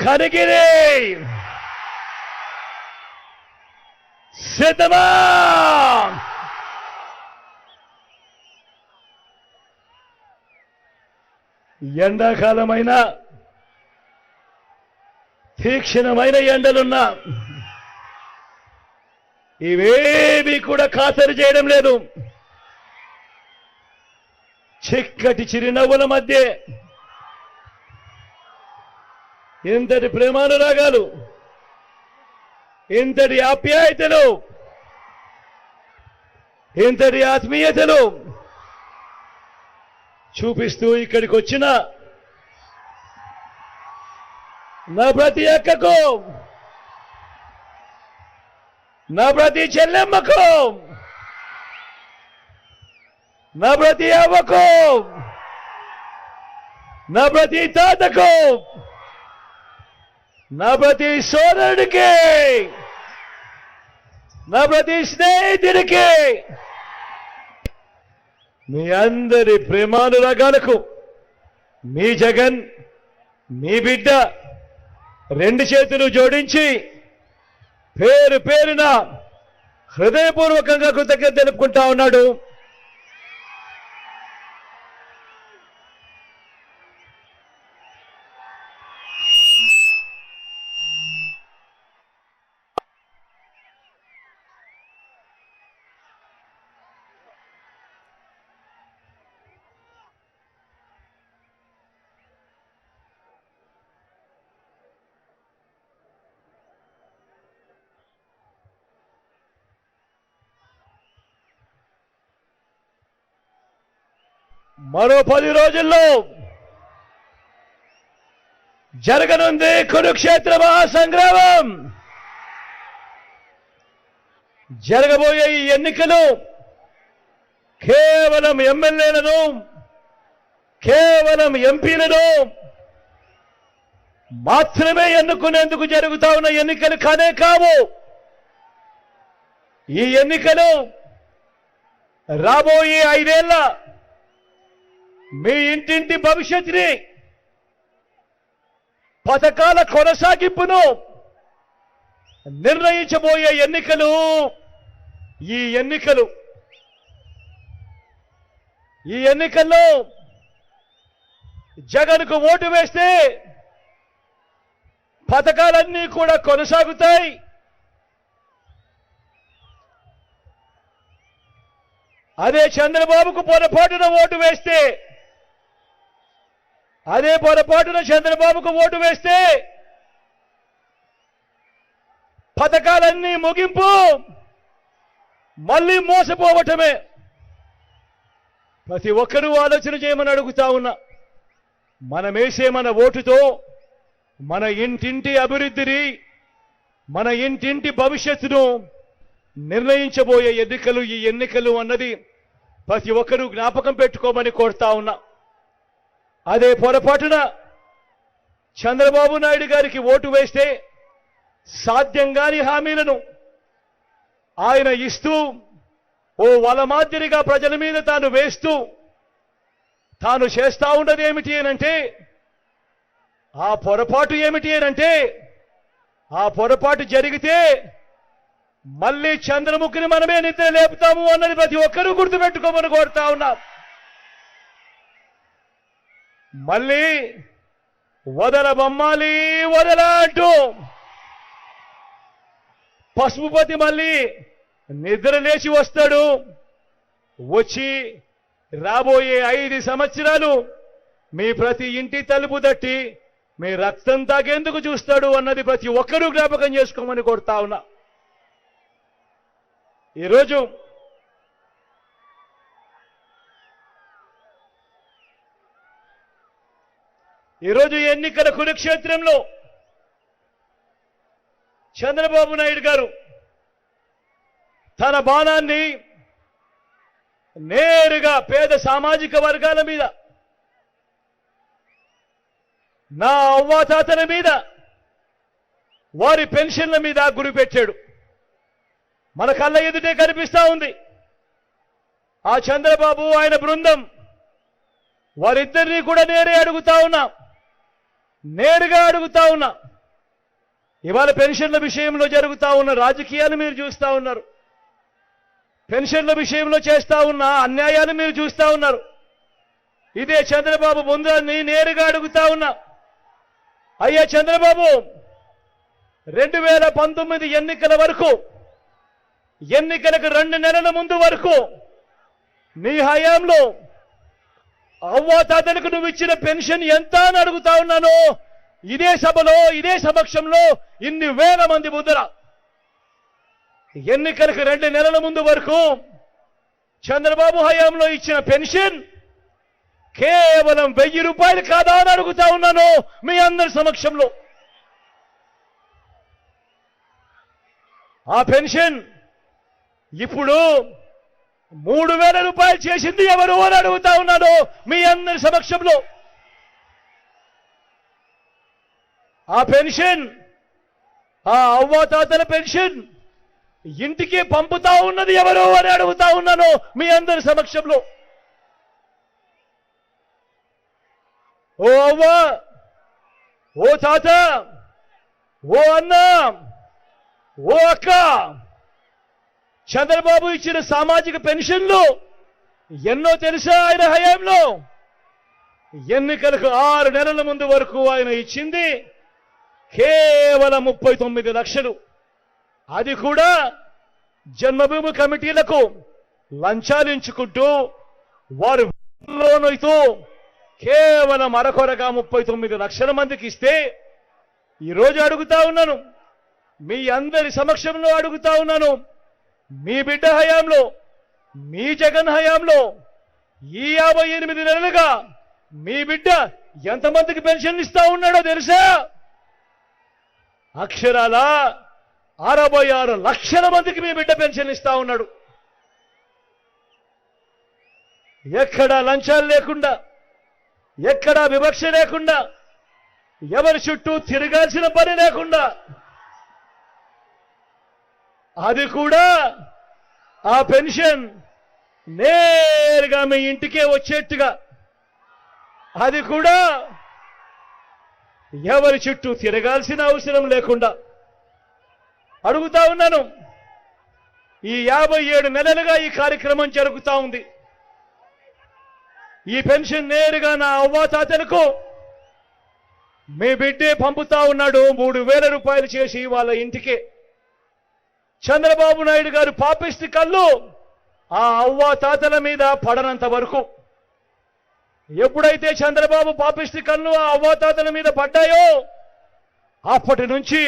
కనిగిరి సిద్ధమా? ఎండాకాలమైన తీక్షణమైన ఎండలున్నా ఇవేవి కూడా ఖాతరు చేయడం లేదు. చిక్కటి చిరునవ్వుల మధ్య ఇంతటి ప్రేమానురాగాలు, ఇంతటి ఆప్యాయతలు, ఇంతటి ఆత్మీయతలు చూపిస్తూ ఇక్కడికి వచ్చిన నా ప్రతి అక్కకు, నా ప్రతి చెల్లెమ్మకు, నా ప్రతి అవ్వకు, నా ప్రతి తాతకు, నా ప్రతి సోదరుడికి, నా ప్రతి స్నేహితుడికి, మీ అందరి ప్రేమానురాగాలకు మీ జగన్, మీ బిడ్డ రెండు చేతులు జోడించి పేరు పేరున హృదయపూర్వకంగా కృతజ్ఞత తెలుపుకుంటా ఉన్నాడు. మరో 10 రోజుల్లో జరగనుంది కురుక్షేత్ర మహాసంగ్రామం. జరగబోయే ఈ ఎన్నికలు కేవలం ఎమ్మెల్యేలను, కేవలం ఎంపీలను మాత్రమే ఎన్నుకునేందుకు జరుగుతా ఉన్న ఎన్నికలు కానే కావు. ఈ ఎన్నికలు రాబోయే 5 ఏళ్ల మీ ఇంటింటి భవిష్యత్తుని, పథకాల కొనసాగింపును నిర్ణయించబోయే ఎన్నికలు. ఈ ఎన్నికల్లో జగన్కు ఓటు వేస్తే పథకాలన్నీ కూడా కొనసాగుతాయి. అదే చంద్రబాబుకు పొరపాటున ఓటు వేస్తే, చంద్రబాబుకు ఓటు వేస్తే పథకాలన్నీ ముగింపు, మళ్ళీ మోసపోవటమే. ప్రతి ఒక్కరూ ఆలోచన చేయమని అడుగుతా ఉన్నా. మనమేసే మన ఓటుతో మన ఇంటింటి అభివృద్ధిని, మన ఇంటింటి భవిష్యత్తును నిర్ణయించబోయే ఎన్నికలు ఈ ఎన్నికలు అన్నది ప్రతి ఒక్కరూ జ్ఞాపకం పెట్టుకోమని కోరుతా ఉన్నా. అదే పొరపాటున చంద్రబాబు నాయుడు గారికి ఓటు వేస్తే సాధ్యం కాని హామీలను ఆయన ఇస్తూ, ఓ వల మాదిరిగా ప్రజల మీద తాను వేస్తూ, తాను చేస్తా ఉన్నది ఏమిటి అనంటే, ఆ పొరపాటు జరిగితే మళ్ళీ చంద్రముఖిని మనమే నిద్ర లేపుతాము అన్నది ప్రతి ఒక్కరూ గుర్తుపెట్టుకోమని కోరుతా ఉన్నా. మళ్ళీ వదల బొమ్మాలి వదల అంటూ పసుపుపతి మళ్ళీ నిద్ర లేచి వస్తాడు. వచ్చి రాబోయే 5 సంవత్సరాలు మీ ప్రతి ఇంటి తలుపు తట్టి మీ రక్తం తాగేందుకు చూస్తాడు అన్నది ప్రతి ఒక్కరూ జ్ఞాపకం చేసుకోమని కోరుతా ఉన్నా. ఈరోజు ఎన్నికల కురుక్షేత్రంలో చంద్రబాబు నాయుడు గారు తన బాణాన్ని నేరుగా పేద సామాజిక వర్గాల మీద, నా అవ్వాతాతల మీద, వారి పెన్షన్ల మీద గురిపెట్టాడు. మన కళ్ళ ఎదుటే కనిపిస్తా ఉంది. ఆ చంద్రబాబు ఆయన బృందం వారిద్దరినీ కూడా నేరుగా అడుగుతా ఉన్నా, ఇవాళ పెన్షన్ల విషయంలో జరుగుతా ఉన్న రాజకీయాలు మీరు చూస్తా ఉన్నారు. పెన్షన్ల విషయంలో చేస్తా ఉన్న అన్యాయాలు మీరు చూస్తా ఉన్నారు. ఇదే చంద్రబాబు ముందని నేరుగా అడుగుతా ఉన్నా, అయ్యా చంద్రబాబు, 2019 ఎన్నికల వరకు, ఎన్నికలకు 2 నెలల ముందు వరకు నీ హయాంలో అవ్వాతాతలకు నువ్వు ఇచ్చిన పెన్షన్ ఎంత అని అడుగుతా ఉన్నాను. ఇదే సభలో, ఇదే సమక్షంలో ఇన్ని వేల మంది ముందర ఎన్నికలకు 2 నెలల ముందు వరకు చంద్రబాబు హయాంలో ఇచ్చిన పెన్షన్ కేవలం 1000 రూపాయలు కాదా అని అడుగుతా ఉన్నాను మీ అందరి సమక్షంలో. ఆ పెన్షన్ ఇప్పుడు 3000 రూపాయలు చేసింది ఎవరు అని అడుగుతా ఉన్నాను మీ అందరి సమక్షంలో. ఆ పెన్షన్, ఆ అవ్వాతాతల పెన్షన్ ఇంటికి పంపుతా ఉన్నది ఎవరు అని అడుగుతా ఉన్నాను మీ అందరి సమక్షంలో. ఓ అవ్వ, ఓ తాత, ఓ అన్న, ఓ అక్క, చంద్రబాబు ఇచ్చిన సామాజిక పెన్షన్లు ఎన్నో తెలుసా? ఆయన హయాంలో ఎన్నికలకు 6 నెలల ముందు వరకు ఆయన ఇచ్చింది కేవలం 39 లక్షలు. అది కూడా జన్మభూమి కమిటీలకు లంచాలించుకుంటూ వారు లోనైతూ కేవలం అరకొరగా 39 లక్షల మందికి ఇస్తే, ఈరోజు అడుగుతా ఉన్నాను, మీ అందరి సమక్షంలో అడుగుతా ఉన్నాను, మీ బిడ్డ హయాంలో, మీ జగన్ హయాంలో ఈ 58 నెలలుగా మీ బిడ్డ ఎంతమందికి పెన్షన్ ఇస్తా ఉన్నాడో తెలుసా? అక్షరాల 66 లక్షల మందికి మీ బిడ్డ పెన్షన్ ఇస్తా ఉన్నాడు. ఎక్కడా లంచాలు లేకుండా, ఎక్కడా వివక్ష లేకుండా, ఎవరి చుట్టూ తిరగాల్సిన పని లేకుండా, అది కూడా ఆ పెన్షన్ నేరుగా మీ ఇంటికే వచ్చేట్టుగా, అది కూడా ఎవరి చుట్టూ తిరగాల్సిన అవసరం లేకుండా అడుగుతా ఉన్నాను. ఈ 57 నెలలుగా ఈ కార్యక్రమం జరుగుతా ఉంది. ఈ పెన్షన్ నేరుగా నా అవ్వాతాతలకు మీ బిడ్డే పంపుతా ఉన్నాడు 3000 రూపాయలు చేసి వాళ్ళ ఇంటికే. చంద్రబాబు నాయుడు గారు పాపిష్టి కళ్ళు ఆ అవ్వాతాతల మీద పడనంత వరకు, ఎప్పుడైతే చంద్రబాబు పాపిష్టి కళ్ళు ఆ అవ్వాతాతల మీద పడ్డాయో అప్పటి నుంచి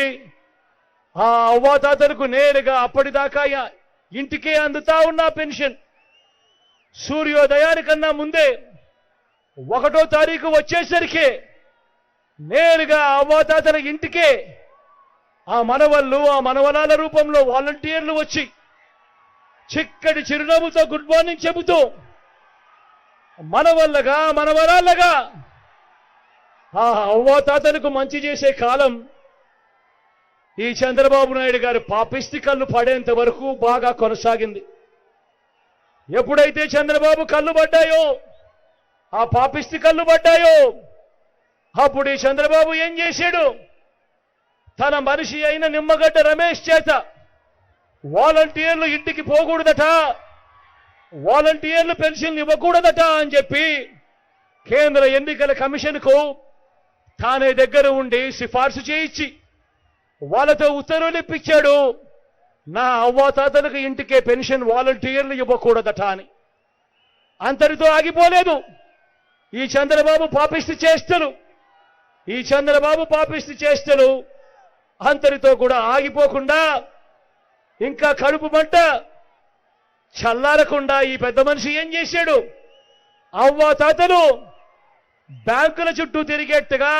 ఆ అవ్వాతాతలకు నేరుగా అప్పటిదాకా ఇంటికే అందుతా ఉన్న పెన్షన్ సూర్యోదయానికన్నా ముందే 1వ తారీఖు వచ్చేసరికి నేరుగా అవ్వాతాతల ఇంటికే ఆ మనవళ్ళు, ఆ మనవరాల రూపంలో వాలంటీర్లు వచ్చి చిక్కటి చిరునవ్వుతో గుడ్ మార్నింగ్ చెబుతూ మనవల్లగా, మనవరాళ్ళగా ఆ అవ్వాతాతలకు మంచి చేసే కాలం ఈ చంద్రబాబు నాయుడు గారి పాపిష్టి కళ్ళు పడేంత వరకు బాగా కొనసాగింది. ఎప్పుడైతే చంద్రబాబు కళ్ళు పడ్డాయో, ఆ పాపిష్టి కళ్ళు పడ్డాయో, అప్పుడు ఈ చంద్రబాబు ఏం చేశాడు? తన మనిషి అయిన నిమ్మగడ్డ రమేష్ చేత వాలంటీర్లు ఇంటికి పోకూడదట, వాలంటీర్లు పెన్షన్ ఇవ్వకూడదట అని చెప్పి కేంద్ర ఎన్నికల కమిషన్కు తానే దగ్గర ఉండి సిఫార్సు చేయించి వాళ్ళతో ఉత్తర్వులు ఇప్పించాడు, నా అవ్వాతాతలకు ఇంటికే పెన్షన్ వాలంటీర్లు ఇవ్వకూడదట అని. అంతటితో ఆగిపోలేదు ఈ చంద్రబాబు పాపిష్టి చేష్టలు. ఈ చంద్రబాబు పాపిష్టి చేష్టలు అంతటితో కూడా ఆగిపోకుండా ఇంకా కడుపు మంట చల్లారకుండా ఈ పెద్ద మనిషి ఏం చేశాడు? అవ్వాతాతలు బ్యాంకుల చుట్టూ తిరిగేట్టుగా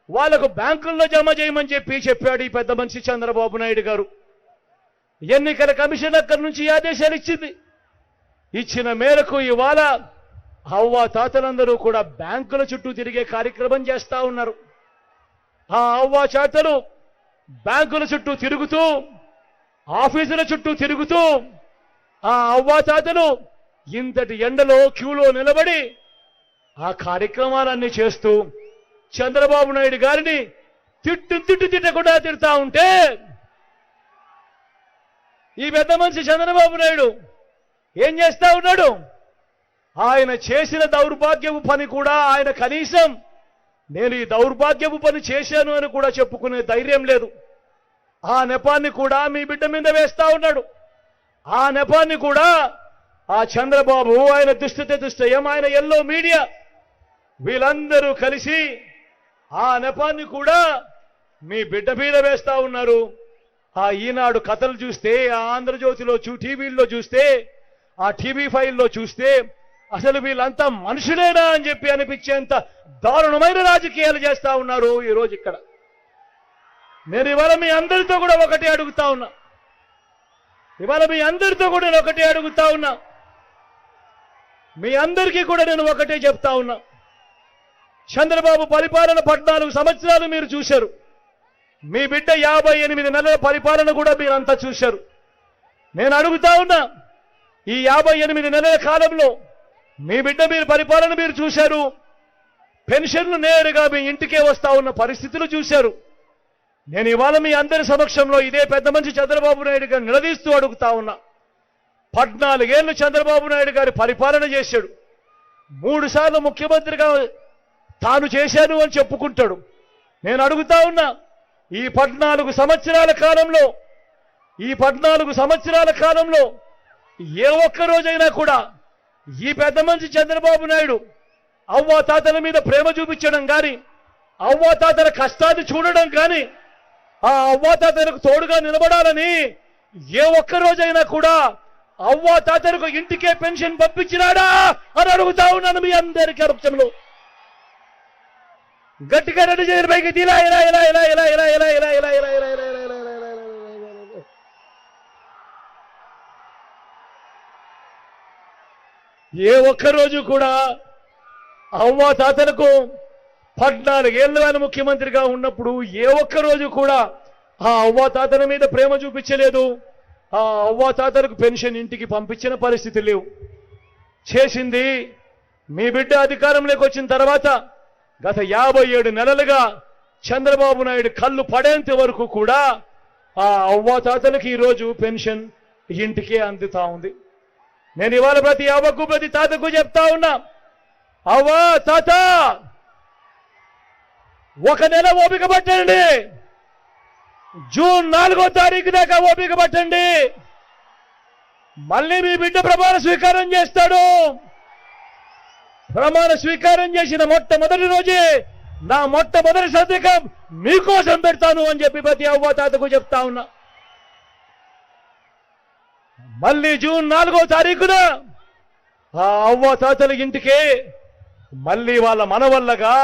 వాళ్లకు బ్యాంకుల్లో జమ చేయమని చెప్పాడు ఈ పెద్ద మనిషి చంద్రబాబు నాయుడు గారు. ఎన్నికల కమిషన్ అక్కడి నుంచి ఆదేశాలు ఇచ్చింది. ఇచ్చిన మేరకు ఇవాళ అవ్వాతాతలందరూ కూడా బ్యాంకుల చుట్టూ తిరిగే కార్యక్రమం చేస్తా ఉన్నారు. ఆ అవ్వాతాతలు బ్యాంకుల చుట్టూ తిరుగుతూ, ఆఫీసుల చుట్టూ తిరుగుతూ, ఆ అవ్వాతాతలు ఇంతటి ఎండలో క్యూలో నిలబడి ఆ కార్యక్రమాలన్నీ చేస్తూ చంద్రబాబు నాయుడు గారిని తిట్టకుండా తిడతా ఉంటే ఈ పెద్ద మనిషి చంద్రబాబు నాయుడు ఏం చేస్తా ఉన్నాడు? ఆయన చేసిన దౌర్భాగ్యపు పని కూడా ఆయన కనీసం నేను ఈ దౌర్భాగ్యపు పని చేశాను అని కూడా చెప్పుకునే ధైర్యం లేదు. ఆ నెపాన్ని కూడా మీ బిడ్డ మీద వేస్తా ఉన్నాడు. ఆ నెపాన్ని కూడా ఆ చంద్రబాబు, ఆయన దుష్టయం, ఆయన ఎల్లో మీడియా వీళ్ళందరూ కలిసి ఆ నెపాన్ని కూడా మీ బిడ్డ మీద వేస్తా ఉన్నారు. ఆ ఈనాడు కథలు చూస్తే, ఆ ఆంధ్రజ్యోతిలో టీవీల్లో చూస్తే, ఆ టీవీ ఫైల్లో చూస్తే అసలు వీళ్ళంతా మనుషులేనా అని చెప్పి అనిపించేంత దారుణమైన రాజకీయాలు చేస్తా ఉన్నారు ఈరోజు ఇక్కడ. నేను ఇవాళ మీ అందరితో కూడా ఒకటే అడుగుతా ఉన్నా. మీ అందరికీ కూడా నేను ఒకటే చెప్తా ఉన్నా. చంద్రబాబు పరిపాలన 14 సంవత్సరాలు మీరు చూశారు. మీ బిడ్డ 58 నెలల పరిపాలన కూడా మీరంతా చూశారు. నేను అడుగుతా ఉన్నా, ఈ 58 నెలల కాలంలో మీ బిడ్డ పరిపాలన మీరు చూశారు. పెన్షన్లు నేరుగా మీ ఇంటికే వస్తా ఉన్న పరిస్థితులు చూశారు. నేను ఇవాళ మీ అందరి సమక్షంలో ఇదే పెద్ద మనిషి చంద్రబాబు నాయుడు గారిని నిలదీస్తూ అడుగుతా ఉన్నా. 14 ఏళ్లు చంద్రబాబు నాయుడు గారి పరిపాలన చేశాడు. 3 సార్లు ముఖ్యమంత్రిగా తాను చేశాను అని చెప్పుకుంటాడు. నేను అడుగుతా ఉన్నా, ఈ 14 సంవత్సరాల కాలంలో ఏ ఒక్క రోజైనా కూడా ఈ పెద్ద మనిషి చంద్రబాబు నాయుడు అవ్వాతాతల మీద ప్రేమ చూపించడం కానీ, అవ్వాతాతల కష్టాన్ని చూడడం కానీ, ఆ అవ్వాతాతలకు తోడుగా నిలబడాలని ఏ ఒక్క రోజైనా కూడా అవ్వాతాతలకు ఇంటికే పెన్షన్ పంపించినాడా అని అడుగుతా ఉన్నాను మీ అందరికీ అరక్షంలో. గట్టిగా రెడ్డి చేయరు పైకి ఇలా ఇలా ఇలా ఇలా ఇలా ఇలా ఇలా ఇలా ఇలా ఇలా ఇలా ఇలా ఇలా ఏ ఒక్కరోజు కూడా అవ్వాతాతలకు 14 ఏళ్ళు ఆయన ముఖ్యమంత్రిగా ఉన్నప్పుడు ఏ ఒక్కరోజు కూడా ఆ అవ్వాతాతల మీద ప్రేమ చూపించలేదు. ఆ అవ్వాతాతలకు పెన్షన్ ఇంటికి పంపించిన పరిస్థితి లేవు. చేసింది మీ బిడ్డ అధికారంలోకి వచ్చిన తర్వాత గత 57 నెలలుగా చంద్రబాబు నాయుడు కళ్ళు పడేంత వరకు కూడా ఆ అవ్వాతాతలకు ఈరోజు పెన్షన్ ఇంటికే అందుతా ఉంది. నేను ఇవాళ ప్రతి అవ్వకు ప్రతి తాతకు చెప్తా ఉన్నా, అవ్వా తాత 1 నెల ఓపిక పట్టండి. జూన్ 4వ తారీఖు దాకా ఓపిక పట్టండి. మళ్ళీ మీ బిడ్డ ప్రమాణ స్వీకారం చేస్తాడు. ప్రమాణ స్వీకారం చేసిన మొట్టమొదటి రోజే నా మొట్టమొదటి సంతకం మీకోసం పెడతాను అని చెప్పి ప్రతి అవ్వాతాతకు చెప్తా ఉన్నా. మళ్ళీ జూన్ 4వ తారీఖున ఆ అవ్వాతాతల ఇంటికే మళ్ళీ వాళ్ళ మనవల్లగా,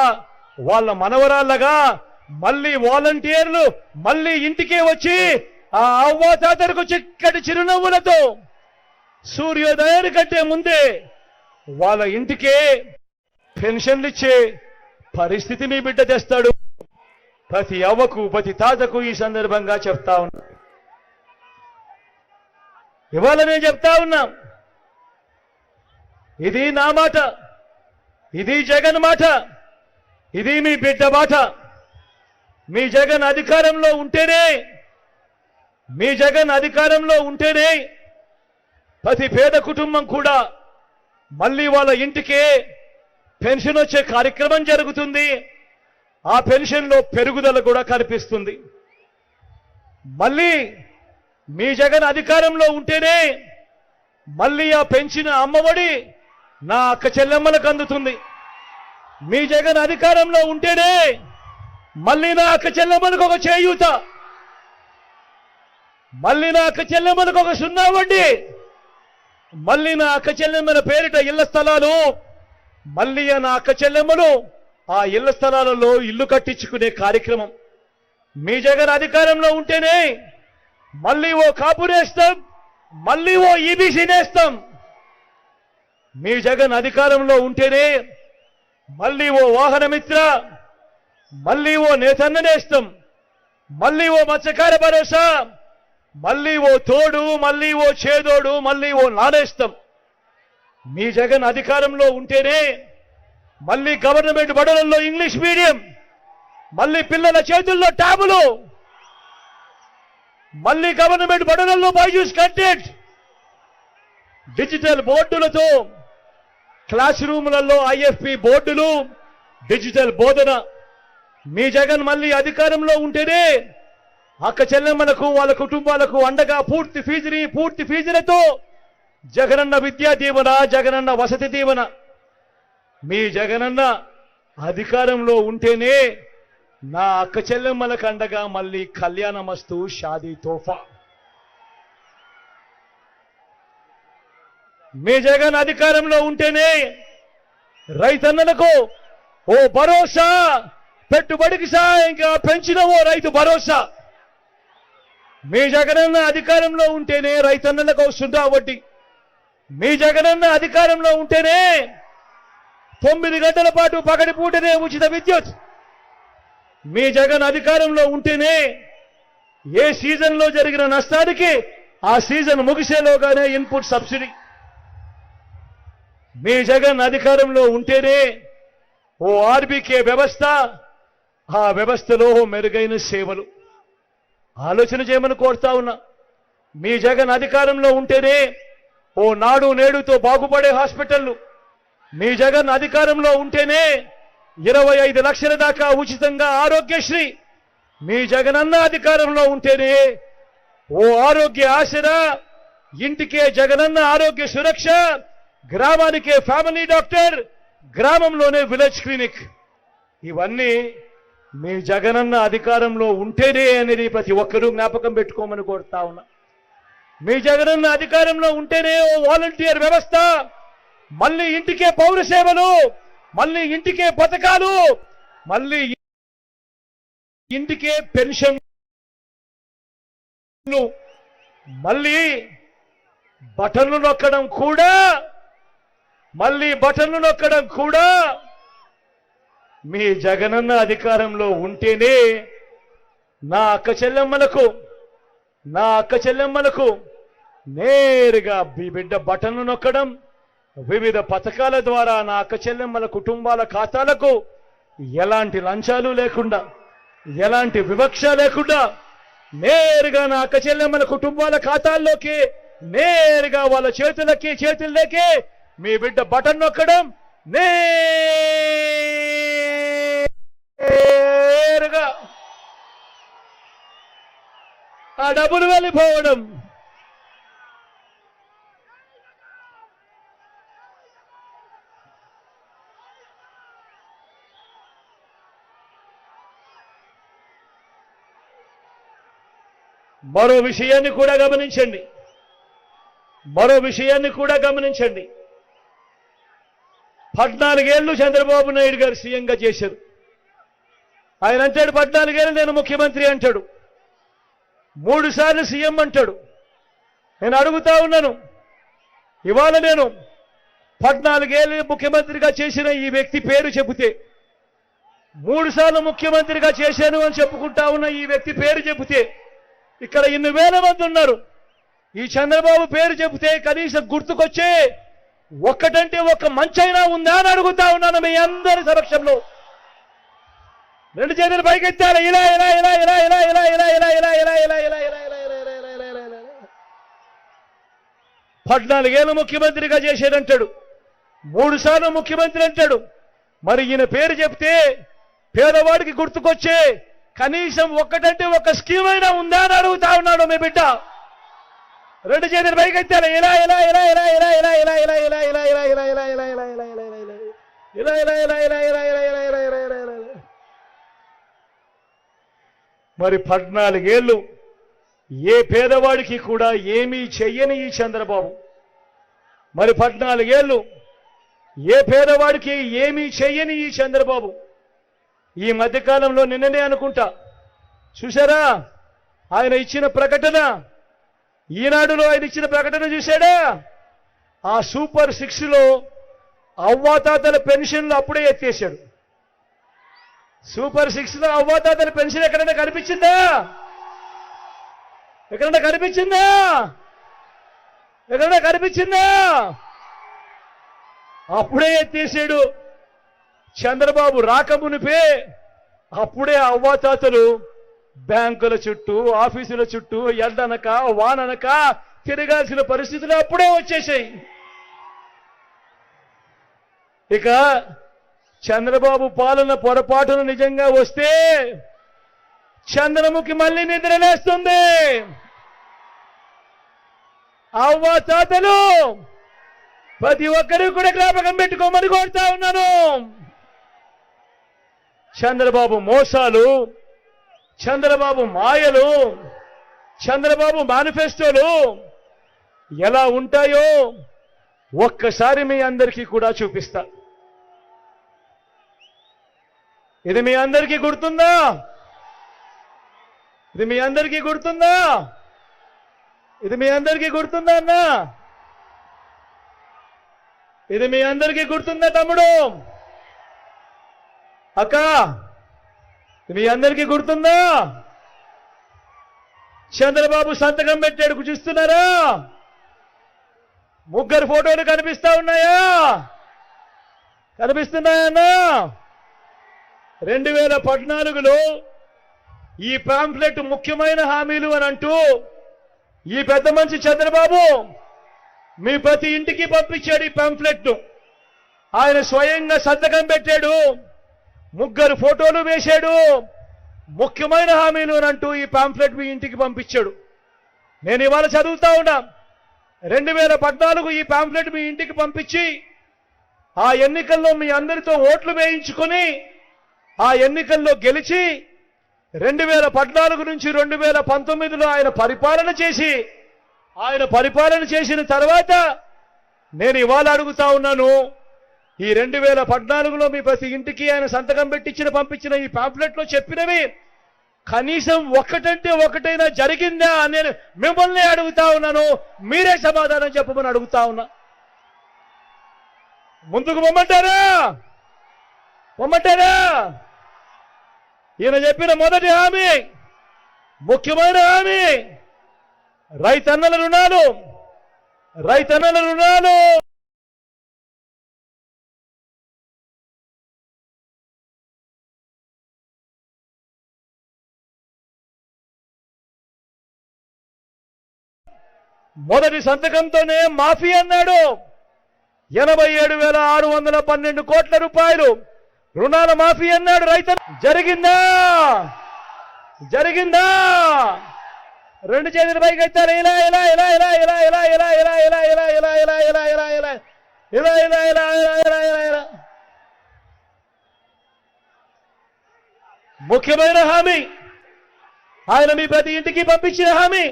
వాళ్ళ మనవరాళ్ళగా మళ్ళీ వాలంటీర్లు మళ్ళీ ఇంటికే వచ్చి ఆ అవ్వాతాతలకు చిక్కటి చిరునవ్వులతో సూర్యోదయాని కంటే ముందే వాళ్ళ ఇంటికే పెన్షన్లు ఇచ్చే పరిస్థితి మీ బిడ్డ తెస్తాడు. ప్రతి అవ్వకు ప్రతి తాతకు ఈ సందర్భంగా చెప్తా ఉన్నా. ఇవాళ నేను చెప్తా ఉన్నా, ఇది నా మాట, ఇది జగన్ మాట, ఇది మీ బిడ్డ మాట. మీ జగన్ అధికారంలో ఉంటేనే ప్రతి పేద కుటుంబం కూడా మళ్ళీ వాళ్ళ ఇంటికే పెన్షన్ వచ్చే కార్యక్రమం జరుగుతుంది. ఆ పెన్షన్లో పెరుగుదల కూడా కనిపిస్తుంది. మళ్ళీ మీ జగన్ అధికారంలో ఉంటేనే మళ్ళీ ఆ పెంచిన అమ్మఒడి నా అక్క చెల్లెమ్మలకు అందుతుంది. మీ జగన్ అధికారంలో ఉంటేనే మళ్ళీ నా అక్క చెల్లెమ్మలకు ఒక చేయూత, మళ్ళీ నా అక్క చెల్లెమ్మలకు ఒక 0 వడ్డీ, మళ్ళీ నా అక్క చెల్లెమ్మల పేరిట ఇళ్ల స్థలాలు, మళ్ళీ నా అక్క చెల్లెమ్మలు ఆ ఇళ్ల స్థలాలలో ఇల్లు కట్టించుకునే కార్యక్రమం. మీ జగన్ అధికారంలో ఉంటేనే మళ్ళీ ఓ కాపు నేస్తాం, మళ్ళీ ఓ ఈబీసీ నేస్తాం. మీ జగన్ అధికారంలో ఉంటేనే మళ్ళీ ఓ వాహనమిత్ర, మళ్ళీ ఓ నేతన్న నేస్తాం, మళ్ళీ ఓ మత్స్యకార భరోసా, మళ్ళీ ఓ తోడు, మళ్ళీ ఓ చేదోడు, మళ్ళీ ఓ నానేస్తాం. మీ జగన్ అధికారంలో ఉంటేనే మళ్ళీ గవర్నమెంట్ బడులలో ఇంగ్లీష్ మీడియం, మళ్ళీ పిల్లల చేతుల్లో ట్యాబులు, మళ్ళీ గవర్నమెంట్ బడులలో బైజూస్ కంటెంట్, డిజిటల్ బోర్డులతో క్లాస్ రూములలో ఐఎఫ్పి బోర్డులు, డిజిటల్ బోధన. మీ జగన్ మళ్ళీ అధికారంలో ఉంటేనే అక్క చెల్లెమ్మలకు వాళ్ళ కుటుంబాలకు అండగా పూర్తి ఫీజులతో జగనన్న విద్యా దీవెన, జగనన్న వసతి దీవెన. మీ జగనన్న అధికారంలో ఉంటేనే నా అక్క చెల్లెమ్మలకు అండగా మళ్ళీ కళ్యాణమస్తు షాదీ తోఫా. మీ జగన్ అధికారంలో ఉంటేనే రైతన్నలకు ఓ భరోసా, పెట్టుబడికి సాయంగా పెంచిన ఓ రైతు భరోసా. మీ జగనన్న అధికారంలో ఉంటేనే రైతన్నలకు వస్తుందా వడ్డీ. మీ జగనన్న అధికారంలో ఉంటేనే 9 గంటల పాటు పగటిపూటనే ఉచిత విద్యుత్. మీ జగన్ అధికారంలో ఉంటేనే ఏ సీజన్లో జరిగిన నష్టానికి ఆ సీజన్ ముగిసేలోగానే ఇన్పుట్ సబ్సిడీ. మీ జగన్ అధికారంలో ఉంటేనే ఓ ఆర్బీకే వ్యవస్థ, ఆ వ్యవస్థలో మెరుగైన సేవలు. ఆలోచన చేయమని కోరుతా ఉన్నా. మీ జగన్ అధికారంలో ఉంటేనే ఓ నాడు నేడుతో బాగుపడే హాస్పిటళ్లు. మీ జగన్ అధికారంలో ఉంటేనే 25 లక్షల దాకా ఉచితంగా ఆరోగ్యశ్రీ. మీ జగనన్న అధికారంలో ఉంటేనే ఓ ఆరోగ్య ఆసరా, ఇంటికే జగనన్న ఆరోగ్య సురక్ష, గ్రామానికే ఫ్యామిలీ డాక్టర్, గ్రామంలోనే విలేజ్ క్లినిక్. ఇవన్నీ మీ జగనన్న అధికారంలో ఉంటేనే అనేది ప్రతి ఒక్కరూ జ్ఞాపకం పెట్టుకోమని కోరుతా ఉన్నా. మీ జగనన్న అధికారంలో ఉంటేనే ఓ వాలంటీర్ వ్యవస్థ, మళ్ళీ ఇంటికే పౌర సేవలు, మళ్ళీ ఇంటికే పథకాలు, మళ్ళీ ఇంటికే పెన్షన్, మళ్ళీ బటన్లు నొక్కడం కూడా మీ జగనన్న అధికారంలో ఉంటేనే నా అక్క చెల్లెమ్మలకు నేరుగా మీ బిడ్డ బటన్లు నొక్కడం, వివిధ పథకాల ద్వారా నా అక్క చెల్లెమ్మల కుటుంబాల ఖాతాలకు ఎలాంటి లంచాలు లేకుండా, ఎలాంటి వివక్ష లేకుండా నేరుగా నా అక్క చెల్లెమ్మల కుటుంబాల ఖాతాల్లోకి నేరుగా వాళ్ళ చేతుల్లోకి మీ బిడ్డ బటన్ నొక్కడం, నేరుగా ఆ డబ్బులు వెళ్ళిపోవడం. మరో విషయాన్ని కూడా గమనించండి. 14 ఏళ్లు చంద్రబాబు నాయుడు గారు సీఎంగా చేశారు. ఆయన అంటాడు 14 ఏళ్ళు నేను ముఖ్యమంత్రి అంటాడు, 3 సార్లు సీఎం అంటాడు. నేను అడుగుతా ఉన్నాను, ఇవాళ నేను 14 ఏళ్ళు ముఖ్యమంత్రిగా చేసిన ఈ వ్యక్తి పేరు చెబితే, 3 సార్లు ముఖ్యమంత్రిగా చేశాను అని చెప్పుకుంటా ఉన్న ఈ వ్యక్తి పేరు చెబితే, ఇక్కడ ఇన్ని వేల మంది ఉన్నారు. ఈ చంద్రబాబు పేరు చెబితే కనీసం గుర్తుకొచ్చే ఒక్కటంటే ఒక్క మంచైనా ఉందా అని అడుగుతా ఉన్నాను మీ అందరి సమక్షంలో. 2 చేతులు పైకెత్తారు. ఇలా 14 ఏళ్ళు ముఖ్యమంత్రిగా చేశాడంటాడు, 3 సార్లు ముఖ్యమంత్రి అంటాడు. మరి ఈయన పేరు చెప్తే పేదవాడికి గుర్తుకొచ్చే కనీసం ఒక్కటంటే ఒక్క స్కీమ్ అయినా ఉందా అని అడుగుతా ఉన్నాడు మీ బిడ్డ. 2 చేతులు పైకెత్తారు. ఇలా 14 ఏళ్ళు ఏ పేదవాడికి కూడా ఏమీ చెయ్యని ఈ చంద్రబాబు, 14 ఏళ్ళు ఏ పేదవాడికి ఏమీ చెయ్యని ఈ చంద్రబాబు ఈ మధ్యకాలంలో నిన్ననే అనుకుంటా చూశారా ఆయన ఇచ్చిన ప్రకటన, ఈనాడులో ఆయన ఇచ్చిన ప్రకటన చూశాడా? ఆ సూపర్ 6లో అవ్వాతాతల పెన్షన్లు అప్పుడే ఎత్తేశాడు. సూపర్ 6లో అవ్వాతాతల పెన్షన్ ఎక్కడైనా కనిపించిందా? ఎక్కడైనా కనిపించిందా? అప్పుడే ఎత్తేసాడు. చంద్రబాబు రాకమునిపే అప్పుడే అవ్వాతాతలు బ్యాంకుల చుట్టూ ఆఫీసుల చుట్టూ ఎండనక వాననక తిరగాల్సిన పరిస్థితులు అప్పుడే వచ్చేసాయి. ఇక చంద్రబాబు పాలన పొరపాటును నిజంగా వస్తే చంద్రముఖి మళ్ళీ నిద్రలేస్తుంది. అవ్వాతాతలు ప్రతి ఒక్కరూ కూడా జ్ఞాపకం పెట్టుకోమని కోరుతా ఉన్నాను. చంద్రబాబు మోసాలు, చంద్రబాబు మాయలు, చంద్రబాబు మేనిఫెస్టోలు ఎలా ఉంటాయో ఒక్కసారి మీ అందరికీ కూడా చూపిస్తా. ఇది మీ అందరికీ గుర్తుందా? ఇది మీ అందరికీ గుర్తుందా? ఇది మీ అందరికీ గుర్తుందా అన్నా? ఇది మీ అందరికీ గుర్తుందా తమ్ముడు, అక్క? మీ అందరికీ గుర్తుందా? చంద్రబాబు సంతకం పెట్టాడు, చూస్తున్నారా? ముగ్గురు ఫోటోలు కనిపిస్తా ఉన్నాయా? కనిపిస్తున్నాయన్నా? 2014లో ఈ పాంఫ్లెట్ ముఖ్యమైన హామీలు అని అంటూ ఈ పెద్ద మనిషి చంద్రబాబు మీ ప్రతి ఇంటికి పంపించాడు ఈ పాంఫ్లెట్. ఆయన స్వయంగా సంతకం పెట్టాడు, ముగ్గురు ఫోటోలు వేశాడు. ముఖ్యమైన హామీలు అని అంటూ ఈ పాంఫ్లెట్ మీ ఇంటికి పంపించాడు. నేను ఇవాళ చదువుతా ఉన్నా. 2014 ఈ పాంఫ్లెట్ మీ ఇంటికి పంపించి ఆ ఎన్నికల్లో మీ అందరితో ఓట్లు వేయించుకొని ఆ ఎన్నికల్లో గెలిచి 2014 నుంచి 2019లో ఆయన పరిపాలన చేసిన తర్వాత నేను ఇవాళ అడుగుతా ఉన్నాను, ఈ 2014లో మీ ప్రతి ఇంటికి ఆయన సంతకం పెట్టించిన పంపించిన ఈ పాంఫ్లెట్లో చెప్పినవి కనీసం ఒకటంటే ఒకటైనా జరిగిందా అని నేను మిమ్మల్ని అడుగుతా ఉన్నాను. మీరే సమాధానం చెప్పమని అడుగుతా ఉన్నా. ముందుకు పొమ్మంటారా? ఈయన చెప్పిన మొదటి హామీ, ముఖ్యమైన హామీ రైతన్నల రుణాలు. మొదటి సంతకంతోనే మాఫీ అన్నాడు. 87,612 కోట్ల రూపాయలు రుణాల మాఫీ అన్నాడు. రైతు జరిగిందా? రెండు చేతుల పైకి ఎత్తారు. ముఖ్యమైన హామీ, ఆయన మీ ప్రతి ఇంటికి పంపించిన హామీ,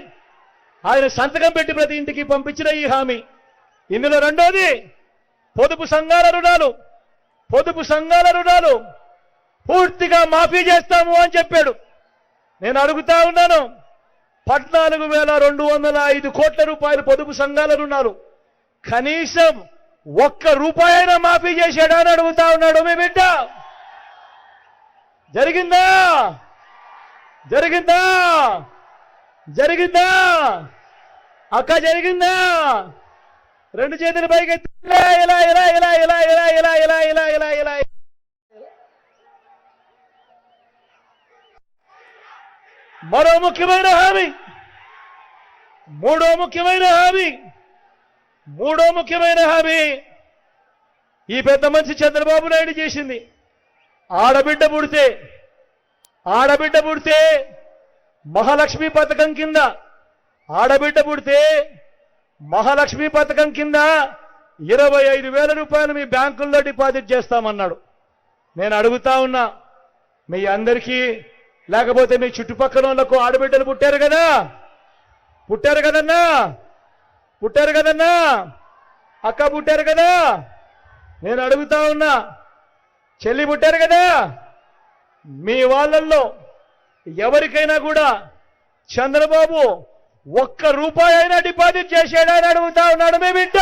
ఆయన సంతకం పెట్టి ప్రతి ఇంటికి పంపించిన ఈ హామీ. ఇందులో రెండోది పొదుపు సంఘాల రుణాలు పూర్తిగా మాఫీ చేస్తాము అని చెప్పాడు. నేను అడుగుతా ఉన్నాను, 14,205 కోట్ల రూపాయలు పొదుపు సంఘాల రుణాలు కనీసం ₹1 అయినా మాఫీ చేశాడా అని అడుగుతా ఉన్నాడు మీ బిడ్డ. జరిగిందా? అక్క జరిగిందా? రెండు చేతుల పైకి మరో ముఖ్యమైన హామీ, మూడో ముఖ్యమైన హామీ ఈ పెద్ద మనిషి చంద్రబాబు నాయుడు చేసింది. ఆడబిడ్డ పుడితే మహాలక్ష్మి పథకం కింద ఆడబిడ్డ పుడితే మహాలక్ష్మి పథకం కింద 25,000 రూపాయలు మీ బ్యాంకుల్లో డిపాజిట్ చేస్తామన్నాడు. నేను అడుగుతా ఉన్నా, మీ అందరికీ లేకపోతే మీ చుట్టుపక్కల వాళ్ళకు ఆడబిడ్డలు పుట్టారు కదన్నా, అక్క పుట్టారు కదా. నేను అడుగుతా ఉన్నా, చెల్లి పుట్టారు కదా, మీ వాళ్ళల్లో ఎవరికైనా కూడా చంద్రబాబు ₹1 అయినా డిపాజిట్ చేశాడా అని అడుగుతా ఉన్నాడు మీ బిడ్డ.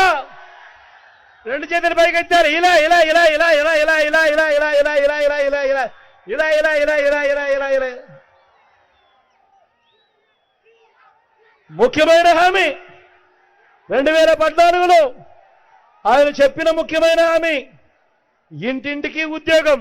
రెండు చేతుల పైకి ఎత్తారు. ముఖ్యమైన హామీ 2014లో ఆయన చెప్పిన ముఖ్యమైన హామీ ఇంటింటికి ఉద్యోగం.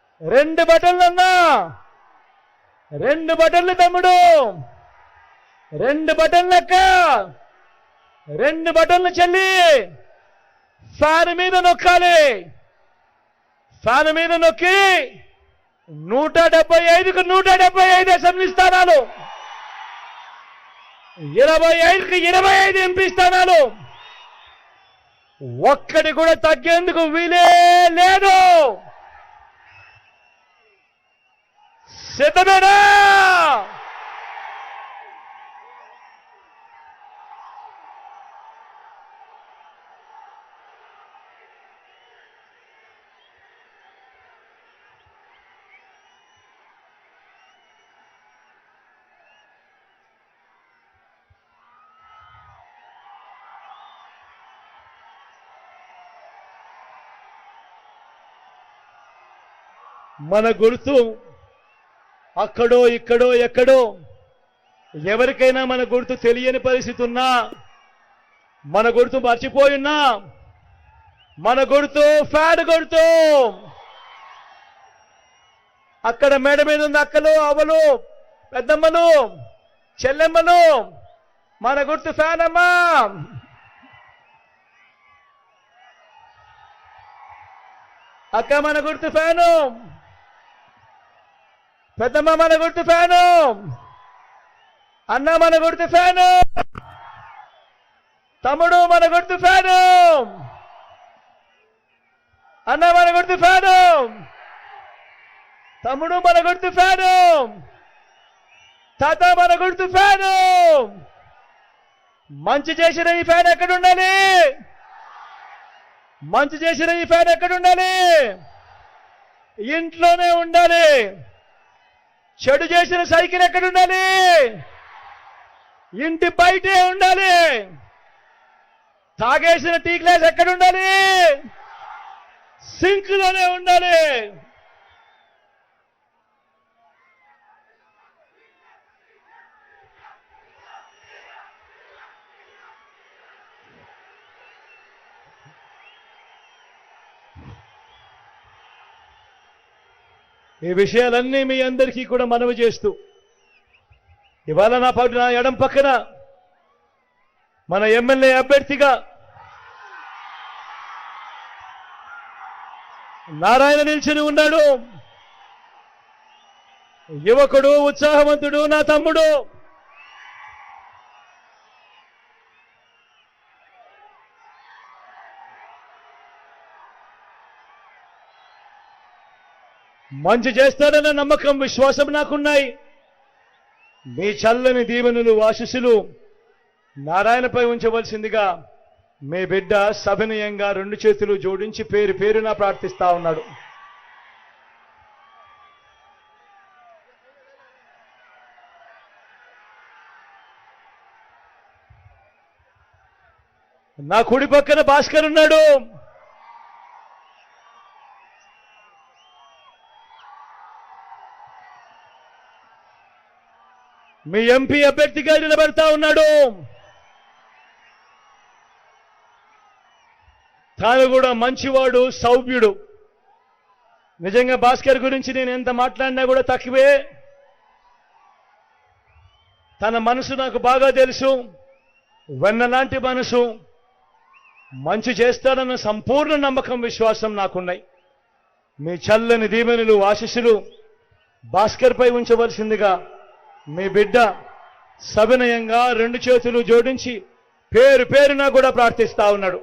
2 బటన్లన్నా, 2 బటన్లు తమ్ముడు, 2 బటన్లక్క, 2 బటన్లు చెల్లి. ఫ్యాన్ మీద నొక్కాలి. ఫ్యాన్ మీద నొక్కి 175కు 175 అసెంబ్లీ స్థానాలు, 25కి 25 ఎంపీ స్థానాలు, ఒక్కటి కూడా తగ్గేందుకు వీలే లేదు. సిద్ధమేనా? మన గుర్తు అక్కడో ఇక్కడో ఎక్కడో, ఎవరికైనా మన గుర్తు తెలియని పరిస్థితి ఉన్నా, మన గుర్తు మర్చిపోయున్నా, మన గుర్తు ఫ్యాన్ గుర్తు. అక్కడ మేడ మీద ఉంది అక్కలు, అవ్వలు, పెద్దమ్మలు, చెల్లెమ్మలు, మన గుర్తు ఫ్యాన్ అమ్మా. అక్క మన గుర్తు ఫ్యాను, పెద్దమ్మ మన గుర్తు ఫ్యాను, అన్న మన గుర్తు ఫ్యాను, తమ్ముడు మన గుర్తు ఫ్యాను, అన్న మన గుర్తు ఫ్యాను, తమ్ముడు మన గుర్తు ఫ్యాను, తాత మన గుర్తు ఫ్యాను. మంచి చేసిన ఈ ఫ్యాన్ ఎక్కడ ఉండాలి? మంచి చేసిన ఈ ఫ్యాన్ ఎక్కడ ఉండాలి? ఇంట్లోనే ఉండాలి. చెడు చేసిన సైకిల్ ఎక్కడ ఉండాలి? ఇంటి బయటే ఉండాలి. తాగేసిన టీ గ్లాస్ ఎక్కడ ఉండాలి? సింక్ లోనే ఉండాలి. ఈ విషయాలన్నీ మీ అందరికీ కూడా మనవి చేస్తూ, ఇవాళ నా ఎడం పక్కన మన ఎమ్మెల్యే అభ్యర్థిగా నారాయణ నిల్చుని ఉన్నాడు. యువకుడు, ఉత్సాహవంతుడు, నా తమ్ముడు. మంచి చేస్తాడన్న నమ్మకం, విశ్వాసం నాకున్నాయి. మీ చల్లని దీవెనలు, ఆశీస్సులు నారాయణపై ఉంచవలసిందిగా మీ బిడ్డ సవినయంగా 2 చేతులు జోడించి పేరు పేరున ప్రార్థిస్తా ఉన్నాడు. నా కుడి పక్కన భాస్కర్ ఉన్నాడు. మీ ఎంపీ అభ్యర్థిగా నిలబడతా ఉన్నాడు. తాను కూడా మంచివాడు, సౌమ్యుడు. నిజంగా భాస్కర్ గురించి నేను ఎంత మాట్లాడినా కూడా తక్కువే. తన మనసు నాకు బాగా తెలుసు. వెన్నలాంటి మనసు. మంచి చేస్తాడన్న సంపూర్ణ నమ్మకం, విశ్వాసం నాకున్నాయి. మీ చల్లని దీవెనలు, ఆశీస్సులు భాస్కర్ పై ఉంచవలసిందిగా మీ బిడ్డ సవినయంగా 2 చేతులు జోడించి పేరు పేరున కూడా ప్రార్థిస్తా ఉన్నాడు.